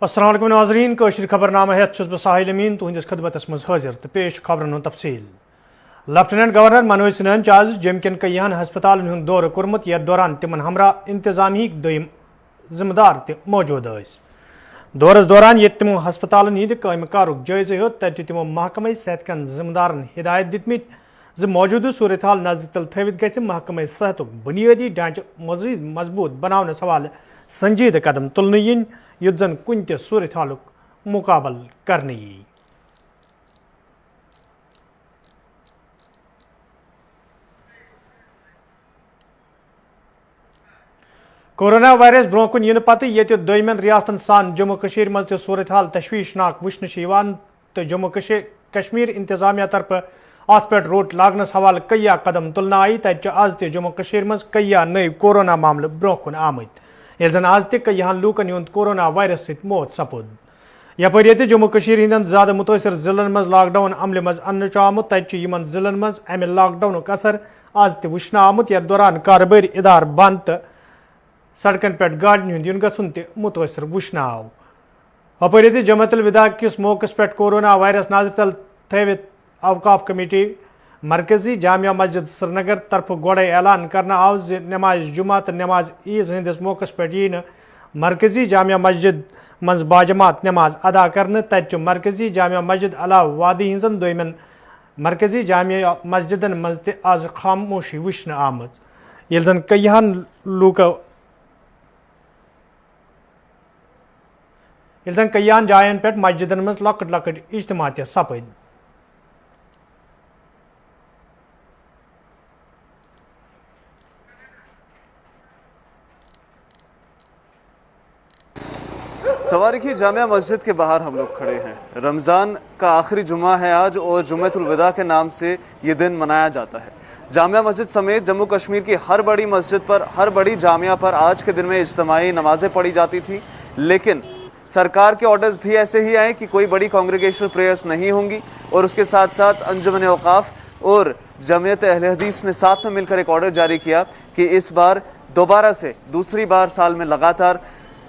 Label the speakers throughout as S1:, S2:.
S1: السلام علیکم ناظرین کشر خبرنامہ ہیت چھس بہ ساحل امین تہندس خدمتس مز حاضر تو پیش خبرن ہند تفصیل لیفٹیننٹ گورنر منوج سنہن آز جم کن کئیہن ہسپتالن ہند دورہ کورمت یتھ دوران تمن ہمراہ انتظامیہ دویم ذمہ دار تہ موجود ٲسۍ دورس دوران یت تمو ہسپتالن ہند کامہ کارک جائزہ ہیوت تتہ تمو محکمہ صحت کن ذمہ دارن ہدایت دتمت ز موجودہ صورتحال نظر تل تھوت گژھِ محکمہ صحتک بنیادی ڈھانچہ مزید مضبوط بناونس حوالہ سنجیدہ قدم تلنہ ین یُتھ زن کُنہِ تہِ صورتحالُک مُقابل کرنہٕ یی کورونا وائرس برونٛہہ کُن یِنہٕ پتہٕ ییٚتہِ دوٚیمٮ۪ن ریاستن سان جموں کشیٖر منٛز تہِ صورتحال تشویشناک وٕچھنہٕ چھِ یِوان تہٕ جموں کشمیر انتظامیہ طرفہٕ اتھ پٮ۪ٹھ روٚٹ لاگنس حوالہٕ کیا قدم تُلنہٕ آیہِ تتہِ چھِ آز تہِ جموں کشیٖر منٛز کیا نٔوۍ کورونا معاملہٕ برونٛہہ کُن آمٕتۍ ییٚلہِ زن آز تہِ کئیہن لوٗکن ہُنٛد کورونا وائرس سۭتۍ موت سپُد یپٲرۍ ییٚتہِ جموں کشیٖر ہٕنٛدٮ۪ن زیادٕ مُتٲثر ضلعن منٛز لاک ڈاوُن عملہِ منٛز اننہٕ چھُ آمُت تتہِ چھُ یِمن ضلعن منٛز امہِ لاک ڈاونُک اثر آز تہِ وٕچھنہٕ آمُت یتھ دوران کارٕبٲرۍ اِدارٕ بنٛد تہٕ سڑکن پٮ۪ٹھ گاڑٮ۪ن ہُنٛد یُن گژھُن تہِ مُتٲثر وٕچھنہٕ آو ہُپٲرۍ ییٚتہِ جمعیت الوداع کِس موقعس پٮ۪ٹھ کورونا وائرس نظرِ تل تھٲوِتھ اوقاف کمیٹی مرکزی جامعہ مسجد سرینگر طرفہٕ گۄڈے اعلان کرنہٕ آو زِ نماز جمعہ تہٕ نماز عیز ہٕنٛدِس موقعس پٮ۪ٹھ یی نہٕ مرکزی جامعہ مسجد منٛز باجماعت نماز ادا کرنہٕ تتہِ چھُ مرکزی جامعہ مسجد علاوٕ وادی ہٕنٛزن دویمٮ۪ن مرکزی جامعہ مسجدن منٛز تہِ آز خاموشی وٕچھنہٕ آمٕژ ییٚلہِ زن کئیہن جاین پٮ۪ٹھ مسجدن منٛز لۄکٕٹۍ لۄکٕٹۍ اجتماع تہِ سپٕدۍ
S2: سوارکی جامعہ مسجد کے باہر ہم لوگ کھڑے ہیں رمضان کا آخری جمعہ ہے آج اور جمعۃ الوداع کے نام سے یہ دن منایا جاتا ہے جامعہ مسجد سمیت جموں کشمیر کی ہر بڑی مسجد پر ہر بڑی جامعہ پر آج کے دن میں اجتماعی نمازیں پڑھی جاتی تھیں لیکن سرکار کے آرڈرز بھی ایسے ہی آئے کہ کوئی بڑی کانگریگیشنل پریئرز نہیں ہوں گی اور اس کے ساتھ ساتھ انجمن اوقاف اور جمعیت اہل حدیث نے ساتھ میں مل کر ایک آرڈر جاری کیا کہ اس بار دوبارہ سے دوسری بار سال میں لگاتار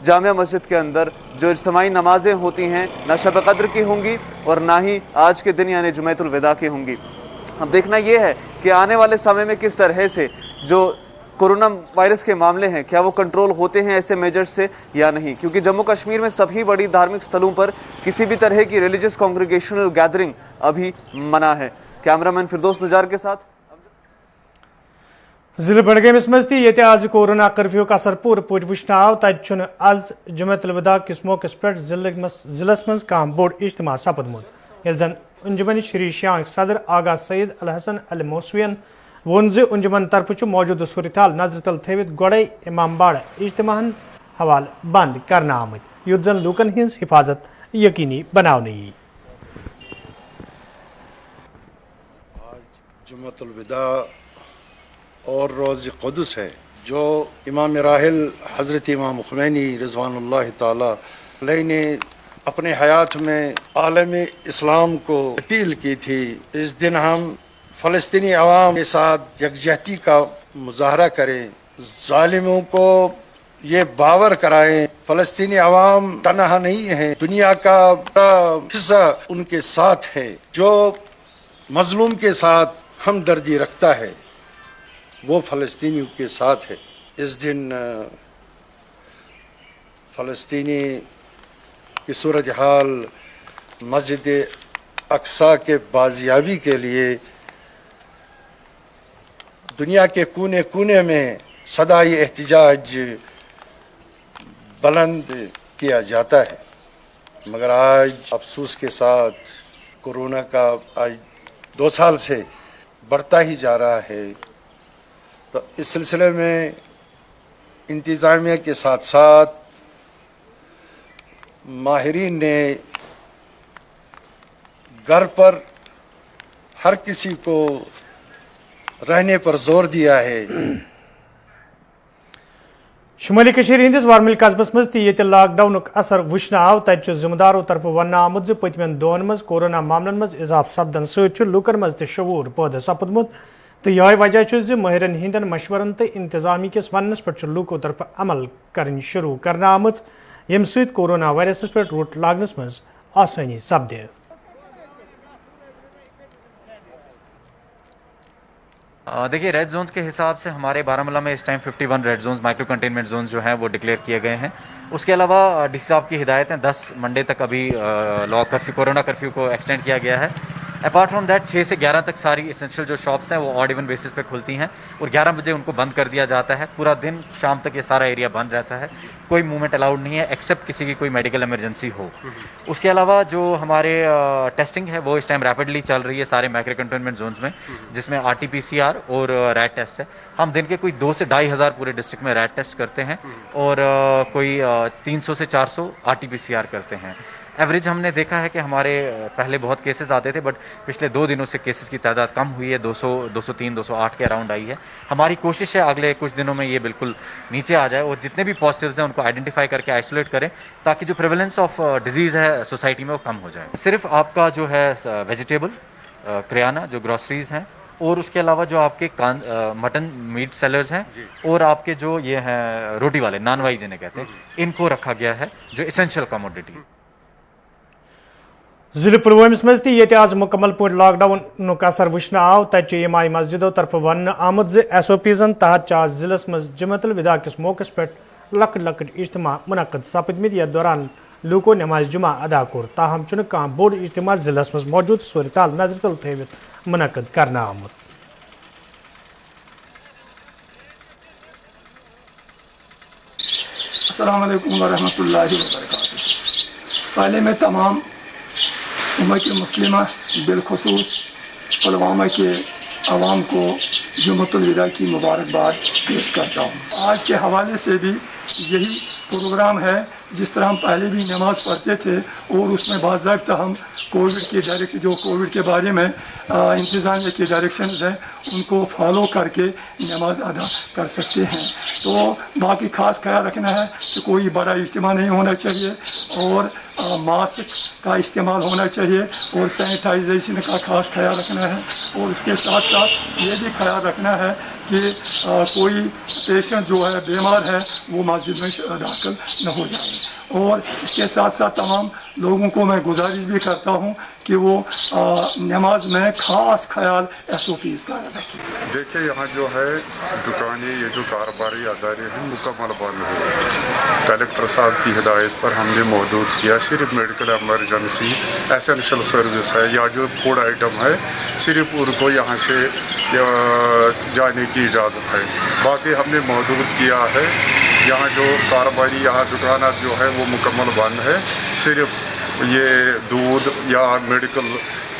S2: جامعہ مسجد کے اندر جو اجتماعی نمازیں ہوتی ہیں نہ شب قدر کی ہوں گی اور نہ ہی آج کے دن یعنی جمعۃ الوداع کی ہوں گی اب دیکھنا یہ ہے کہ آنے والے سمے میں کس طرح سے جو کورونا وائرس کے معاملے ہیں کیا وہ کنٹرول ہوتے ہیں ایسے میجرز سے یا نہیں کیونکہ جموں کشمیر میں سبھی بڑی دھارمک ستھلوں پر کسی بھی طرح کی ریلیجس کانگریگیشنل گیدرنگ ابھی منع ہے کیمرہ مین فردوس نجار کے ساتھ
S1: ضلع بڈگٲمِس منٛز تہِ ییٚتہِ آز کورونا کرفیوُک اثر پوٗرٕ پٲٹھۍ وٕچھنہٕ آو تتہِ چھُنہٕ آز جمعیت الوداع کِس موقعس پٮ۪ٹھ ضلعس منٛز کانٛہہ بوٚڑ اجتماع سپُدمُت ییٚلہِ زن انجمن شری شیانک صدر آغا سعید الحسن الموسویَن ووٚن زِ انجمن طرفہٕ چھُ موجودٕ صورتحال نظرِ تل تھٲوِتھ گۄڈے امام باڑٕ اجتماعن حوالہٕ بنٛد کرنہٕ آمٕتۍ یُتھ زن لوٗکن ہٕنٛز حفاظت یقینی بناونہٕ یی
S3: جمعۃ الوداع اور روز قدس ہے جو امام راحل حضرت امام خمینی رضوان اللہ تعالی علیہ نے اپنے حیات میں عالم اسلام کو اپیل کی تھی اس دن ہم فلسطینی عوام کے ساتھ یکجہتی کا مظاہرہ کریں ظالموں کو یہ باور کرائیں فلسطینی عوام تنہا نہیں ہے دنیا کا بڑا حصہ ان کے ساتھ ہے جو مظلوم کے ساتھ ہمدردی رکھتا ہے وہ فلسطینیوں کے ساتھ ہے اس دن فلسطینی کی صورتحال مسجد اقصی کے بازیابی کے لیے دنیا کے کونے کونے میں صدائے احتجاج بلند کیا جاتا ہے مگر آج افسوس کے ساتھ کورونا کا آج 2 سال سے بڑھتا ہی جا رہا ہے تو اس سلسلے میں انتظامیہ کے ساتھ ساتھ ماہرین نے گھر پر ہر کسی کو رہنے پر زور دیا ہے
S1: شمالی کشیر ہندس وارمل قصبس مز تہ لاک ڈاؤنک اثر وچھنہٕ آو تتہ ذمہ طرفہٕ وننہٕ آمت زِ پٔتمٮ۪ن دۄہن منٛز کورونا معاملن منٛز اضافہٕ سپدن سۭتۍ چھُ لوٗکن منٛز تہِ شعوٗر پٲدٕ سپُدمُت تہٕ یِہوٚے وجہ چھُ زِ مٲہرن ہٕنٛدٮ۪ن مشورن تہٕ انتظامیہ کِس وننس پٮ۪ٹھ چھُ لوٗکو طرفہٕ عمل کرٕنۍ شروٗع کرنہٕ آمٕژ یم سۭتۍ کورونا وائرسس پہ روٹ لاگنس مز آسانی سپدِ.
S4: دیکھیے ریڈ زونز کے حساب سے ہمارے بارہمولہ میں اس time 51 red zones micro containment zones جو ہیں وہ ڈکلیئر کیے گئے ہیں. اس کے علاوہ ڈی سی صاحب کی ہدایتیں 10 منڈے تک ابھی کورونا کرفیو کو ایکسٹینڈ کیا گیا ہے. اپارٹ فرام دیٹ 6 سے 11 تک ساری اسینشیل جو شاپس ہیں وہ آڈ ایون بیسس پہ کھلتی ہیں اور 11 بجے ان کو بند کر دیا جاتا ہے. پورا دن شام تک یہ سارا ایریا بند رہتا ہے, کوئی موومنٹ الاؤڈ نہیں ہے ایکسیپٹ کسی کی کوئی میڈیکل ایمرجنسی ہو. اس کے علاوہ جو ہمارے ٹیسٹنگ ہے وہ اس ٹائم ریپڈلی چل رہی ہے سارے مائکرو کنٹینمنٹ زونز میں, جس میں RT-PCR اور ریٹ ٹیسٹ ہے. ہم دن کے کوئی 2 سے 2.5 ہزار پورے ڈسٹرکٹ میں ریٹ ٹیسٹ کرتے ہیں اور کوئی 300 سے 400 RT-PCR کرتے ہیں. ایوریج ہم نے دیکھا ہے کہ ہمارے پہلے بہت کیسز آتے تھے بٹ پچھلے 2 دنوں سے کیسز کی تعداد کم ہوئی ہے, 200 203 208 کے اراؤنڈ آئی ہے. ہماری کوشش ہے اگلے کچھ دنوں میں یہ بالکل نیچے آ جائے اور جتنے بھی پازیٹیوز ہیں ان کو آئیڈینٹیفائی کر کے آئسولیٹ کریں تاکہ جو پریویلنس آف ڈیزیز ہے سوسائٹی میں وہ کم ہو جائے. صرف آپ کا جو ہے ویجیٹیبل کریانہ جو گروسریز ہیں اور اس کے علاوہ جو آپ کے مٹن میٹ سیلرز ہیں اور آپ کے جو یہ ہیں روٹی والے نان وائی جنہیں کہتے ہیں, ان کو رکھا گیا ہے جو اسینشیل کموڈٹی.
S1: ضلع پلوامس مز تہ آز مکمل پہ لاک ڈاؤن اثر وچھنے آو تتہ امام مسجدوں طرف ون آمد SOPزن تحت آز ضلع مز جمعۃ الوداع کس موقع پہ لکٹ لکٹ اجتماع منعقد سپدمت یتھ دوران لوکو نماز جمعہ ادا کور. تاہم چھ کھانا بوڑ اجتماع ضلع مز موجود صورتحال نظر تل تھوت منعقد کرنا آمت.
S5: السلام علیکم ورحمۃ اللہ وبرکاتہ. پہلے میں تمام امت مسلمہ بالخصوص پلوامہ کے عوام کو جمعۃ الوداع کی مبارکباد پیش کرتا ہوں. آج کے حوالے سے بھی یہی پروگرام ہے. جس طرح ہم پہلے بھی نماز پڑھتے تھے اور اس میں باضابطہ ہم کووڈ کے ڈائریکشن جو کووڈ کے بارے میں انتظامیہ کے ڈائریکشنز ہیں ان کو فالو کر کے نماز ادا کر سکتے ہیں. تو باقی خاص خیال رکھنا ہے کہ کوئی بڑا اجتماع نہیں ہونا چاہیے اور ماسک کا استعمال ہونا چاہیے اور سینیٹائزیشن کا خاص خیال رکھنا ہے. اور اس کے ساتھ ساتھ یہ بھی خیال رکھنا ہے کہ کوئی پیشنٹ جو ہے بیمار ہے وہ مسجد میں داخل نہ ہو جائے. اور اس کے ساتھ ساتھ تمام لوگوں کو میں گزارش بھی کرتا ہوں کہ وہ نماز میں خاص خیال SOPs کا رکھیں.
S6: دیکھیں یہاں جو ہے دکانیں یہ جو کاروباری ادارے ہیں مکمل بند ہوئے. کلکٹر صاحب کی ہدایت پر ہم نے محدود کیا, صرف میڈیکل ایمرجنسی ایسینشل سروس ہے یا جو فوڈ آئٹم ہے صرف ان کو یہاں سے جانے کی اجازت ہے. باقی ہم نے محدود کیا ہے. یہاں جو کاروباری یہاں دکانات جو ہے وہ مکمل بند ہے. صرف یہ دودھ یا میڈیکل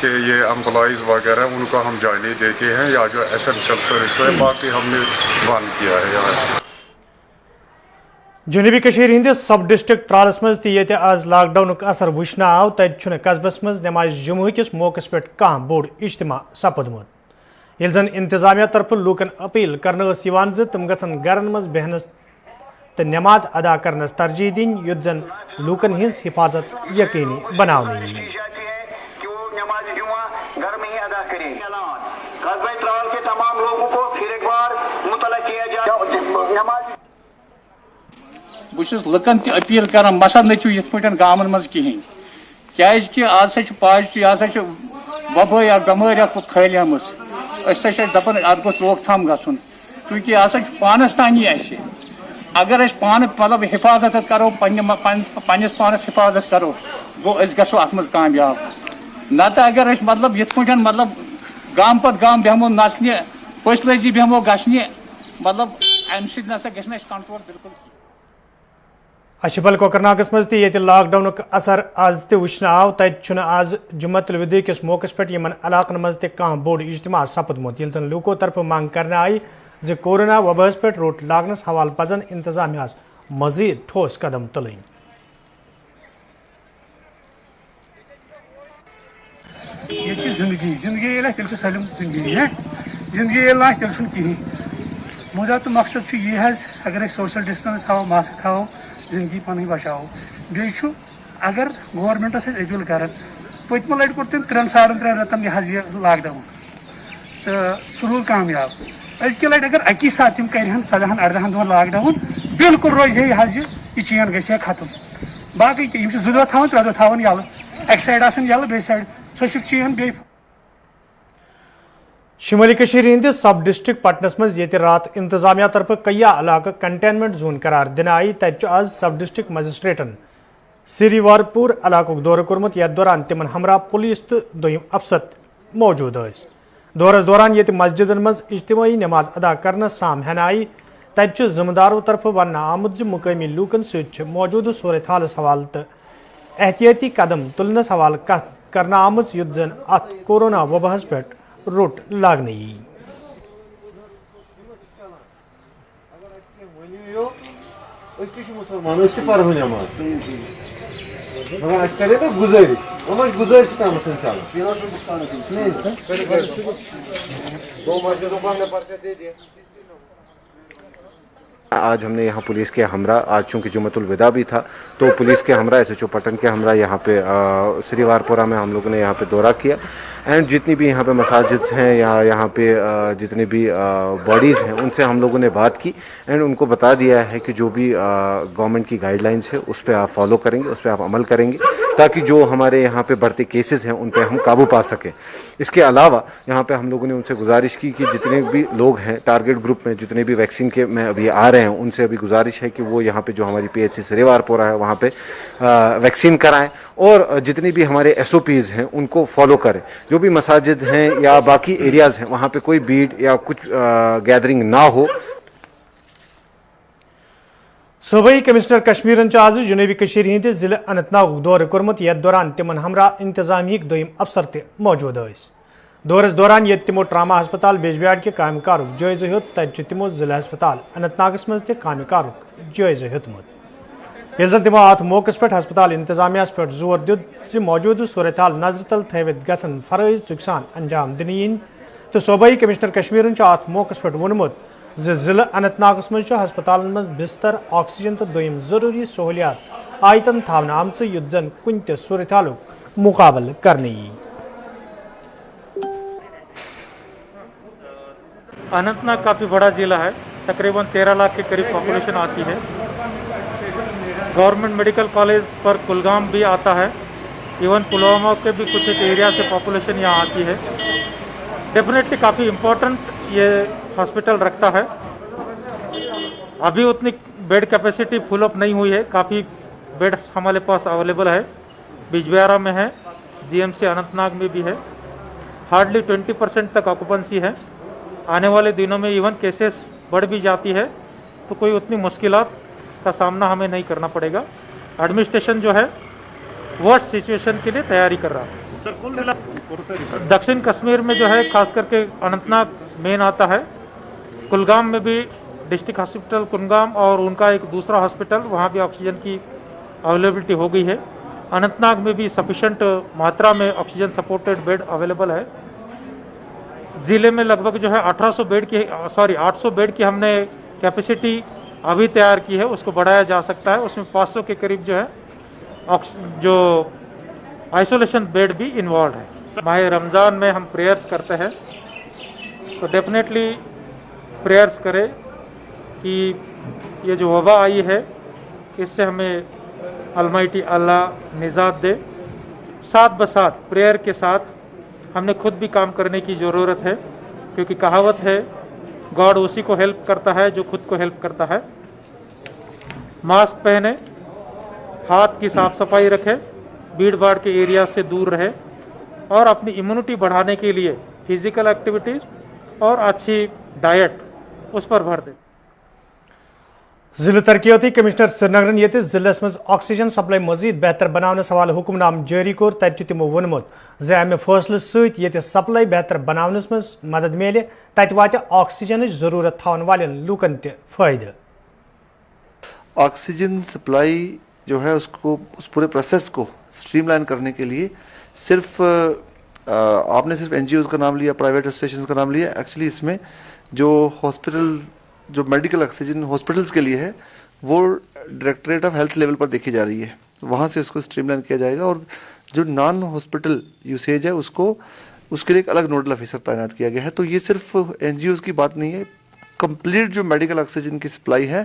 S6: کے یہ امپلائیز وغیرہ ان کو ہم جانے دیتے ہیں یا جو ایسینشل سروس ہے باقی ہم نے بند کیا ہے یہاں سے.
S1: جنوبی کشمیر ہندس سب ڈسٹرکٹ ترالس مز تہ آز لاک ڈاؤن اثر وچھنے آو تتہ قصبس مز نماز جمعہ کس موقع پہ کھانا بوڑ اجتماع سپدمت. یل زن انتظامیہ طرف لوکن اپیل کرنے تم گھن گرن مز بہنس تو نماز ادا کرنس ترجیح دن یت زن لوکن ہز حفاظت یقینی بنانے
S7: نماز جمعہ گھر میں ہی ادا کریں. قصبہ ترال کے تمام لوگوں کو پھر ایک بار مطلع کیا جائے نماز.
S8: بہت لکن تہ اپیل کران مسا نچو یت پہ گامن مز کہین کیازکہ آج پازٹو یہ ہسا وبا یا بماری پھہلم دپان ات گوٚژھ روک تھام گژھُن چونکہ یہ ہسا پانس تانی اسہِ اگر اس پان مطلب حفاظت کرو پنس پانس حفاظت کرو گو اس گژھو ات مز کامیاب. نتہ اگر اس مطلب یت پٲٹھۍ مطلب گام پتہٕ گام بیہمو نژنہِ پٔژھۍ لٲزی بیہمو گژھنہِ مطلب امہِ سۭتۍ نسا گژھِ نہٕ اسہِ کنٹرول بالکل.
S1: اشبل کوکرناگس مز تہ لاک ڈاؤن اثر آز تہ وچھنے آو تتہ آز جمعۃ الوداع کس موقع پہ یمن علاقن مز تہ کھانا بوڑ اجتماع سپدمت. یل زن لوکو طرف منگ کرنے آئی زِ کورونا وباس پہ روٹ لاگنس حوالہ پزن انتظامیہ مزید ٹھوس قدم تلن.
S9: یہ زندگی زندگی تیل سلم زندگی زندگی تیل چھ کہین. مدا تو مقصد یہ اگر سوشل ڈسٹنس تھو ماسک تھو زندگی پن بچاو. بیٚیہِ اگر گورمنٹس اپیل کران پٔتمہِ لٹہِ کوٚر تٔمۍ 3.5 رٮ۪تن یہ لاک ڈاؤن تو سہ روٗد کامیاب. أزکہِ لٹہِ اگر اکی ساتہٕ تِم کرہن 14-18 دۄہن لاک ڈاؤن بالکل روزِ ہے یہ یہ چین گژھِ ہا ختم باقی تہِ یِم چھِ 2 دۄہ تھاوان 3 دۄہ تھاوان یَلہٕ اَکہِ سایڈٕ آسان یَلہٕ بیٚیہِ سایڈٕ سۄ چھُکھ چین بیٚیہِ
S1: شمالی کشیر ہندس سب ڈسٹرکٹ پٹنس مز یہ رات انتظامیہ طرف کئی علاقہ کنٹینمنٹ زون قرار دن آئی تت آز سب ڈسٹرکٹ مجسٹریٹن سری وارپور علاقہ دورہ کورمت یتھ دوران تمن ہمراہ پولیس تو دویم افسر موجود ٲسۍ دورس دوران یہ مسجدن مز اجتماعی نماز ادا کرنا سام ہین آئی تت ذمہ دارو طرف ون آمت مقامی لوکن ست موجودہ صورت حالس حوالہ تو احتیاطی قدم تلنس حوالہ کت کرنا آمت یت زن ات کورونا وباہس پہ روٹ لاگنے یی
S10: آج ہم نے یہاں پولیس کے ہمراہ آج چونکہ جمعۃ الوداع بھی تھا تو پولیس کے ہمراہ ایس ایچ او پٹن کے ہمراہ یہاں پہ سری وارپورہ میں ہم لوگوں نے یہاں پہ دورہ کیا اینڈ جتنی بھی یہاں پہ مساجد ہیں یا یہاں پہ جتنی بھی باڈیز ہیں ان سے ہم لوگوں نے بات کی اینڈ ان کو بتا دیا ہے کہ جو بھی گورنمنٹ کی گائیڈ لائنس ہے اس پہ آپ فالو کریں گے اس پہ آپ عمل کریں گے تاکہ جو ہمارے یہاں پہ بڑھتے کیسز ہیں ان پہ ہم قابو پا سکیں. اس کے علاوہ یہاں پہ ہم لوگوں نے ان سے گزارش کی کہ جتنے بھی لوگ ہیں ٹارگیٹ گروپ میں جتنے بھی ویکسین کے میں ابھی آ رہے ہیں ان سے ابھی گزارش ہے کہ وہ یہاں پہ جو ہماری پی ایچ سی سری وارپورہ ہے وہاں پہ ویکسین کرائیں اور جتنی بھی ہمارے ایس او پیز ہیں ان کو فالو کریں. جو بھی مساجد ہیں یا باقی ایریاز ہیں وہاں پہ کوئی بھیڑ یا کچھ گیدرنگ نہ ہو.
S1: صوبائی کمشنر کشمیرن آز جنوبی کشیر ہند ضلع اننت ناگ دورہ کورمت یتھ دوران تمن ہمراہ انتظامیہ دویم افسر تہ موجود ٲسۍ. دورس دوران یت تمو ٹراما ہسپتال بیجبیاڑ کے کامہ کارک جائزہ ہیوت تت تمو ضلع ہسپتال اننت ناگس مز تہ کامہ کارک جائزہ ہیوتمت یل زن تمو ات موقع پہ ہسپتال انتظامیہ پہ زور دیت موجودہ صورتحال نظر تل تھوت گھن فرائض چک سان انجام دن ین تو صوبائی کمشنر کشمیرن ات موقع پہ وونمت ضلع اننت ناگس مز ہسپتالن مز بستر آکسیجن تو دویم ضروری سہولیات آیتن تھاونہ آمژ یت زن کن تہ صورتحالک مقابل کرنے یی.
S11: اننت ناگ کافی بڑا ضلع ہے, تقریباً 13 لاکھ کے قریب پاپولیشن آتی ہے. گورنمنٹ میڈیکل کالج پر کلگام بھی آتا ہے, ایون پلوامہ کے بھی کچھ ایک ایریا سے پاپولیشن یہاں آتی ہے. ڈیفینیٹلی کافی امپورٹنٹ یہ ہاسپٹل رکھتا ہے. ابھی اتنی بیڈ کیپیسٹی فل اپ نہیں ہوئی ہے, کافی بیڈ ہمارے پاس اویلیبل ہے. بیجبیارا میں ہے, G M C Anant Nag میں بھی ہے. ہارڈلی 20% تک آکوپنسی ہے. آنے والے دنوں میں ایون کیسز بڑھ بھی جاتی ہے تو کوئی اتنی مشکلات کا سامنا ہمیں نہیں کرنا پڑے گا. ایڈمنسٹریشن جو ہے ورسٹ سچویشن کے لیے تیاری کر رہا ہے. دکشن کشمیر میں جو ہے خاص کر کے اننت ناگ مین آتا ہے. کلگام میں بھی ڈسٹرکٹ ہاسپٹل کلگام اور ان کا ایک دوسرا ہاسپٹل وہاں بھی آکسیجن کی اویلیبلٹی ہو گئی ہے. اننت ناگ میں بھی سفیشینٹ ماترا میں آکسیجن سپورٹڈ بیڈ اویلیبل ہے. ضلع میں لگ بھگ جو ہے 800 بیڈ کی ہم نے کیپیسٹی ابھی تیار کی ہے, اس کو بڑھایا جا سکتا ہے. اس میں 500 کے قریب جو ہے جو آئسولیشن بیڈ بھی انوالوڈ ہے. ماہ رمضان میں ہم پریئرز کرتے ہیں تو ڈیفینیٹلی پریئرز کرے کہ یہ جو وبا آئی ہے اس سے ہمیں المائٹی اللہ نجات دے. ساتھ بساتھ پریئر کے ساتھ ہم نے خود بھی کام کرنے کی ضرورت ہے, کیونکہ کہاوت ہے گاڈ اسی کو ہیلپ کرتا ہے جو خود کو ہیلپ کرتا ہے. ماسک پہنے, ہاتھ کی صاف صفائی رکھے, بھیڑ بھاڑ کے ایریا سے دور رہے اور اپنی امیونٹی بڑھانے کے لیے فزیکل ایکٹیویٹیز اور اچھی ڈائٹ اس پر بھر دے.
S1: ضلع ترقیاتی کمشنر سری نگرن یہ ضلع مز آکسیجن سپلائی مزید بہتر بناونس حوالہ حکم نام جاری کور تت تمو وونمت ز امہ فیصلہ ست یہ سپلائی بہتر بناونس مز مدد ملے تت وات آکسیجن ضرورت تھاون والن لوکن تہ فائدہ.
S12: آکسیجن سپلائی جو ہے اس پورے پروسیس کو اسٹریم لائن کرنے کے لیے صرف آپ نے صرف این جی اوز کا نام لیا, پرائیویٹ اسٹیشنز کا نام لیا. ایکچولی اس میں جو ہاسپٹل جو میڈیکل آکسیجن ہاسپٹلس کے لیے ہے وہ ڈائریکٹریٹ آف ہیلتھ لیول پر دیکھی جا رہی ہے, وہاں سے اس کو اسٹریم لائن کیا جائے گا. اور جو نان ہاسپٹل یوسیج ہے اس کے لیے ایک الگ نوڈل آفیسر تعینات کیا گیا ہے. تو یہ صرف این جی اوز کی بات نہیں ہے, کمپلیٹ جو میڈیکل آکسیجن کی سپلائی ہے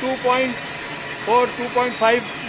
S13: 2.5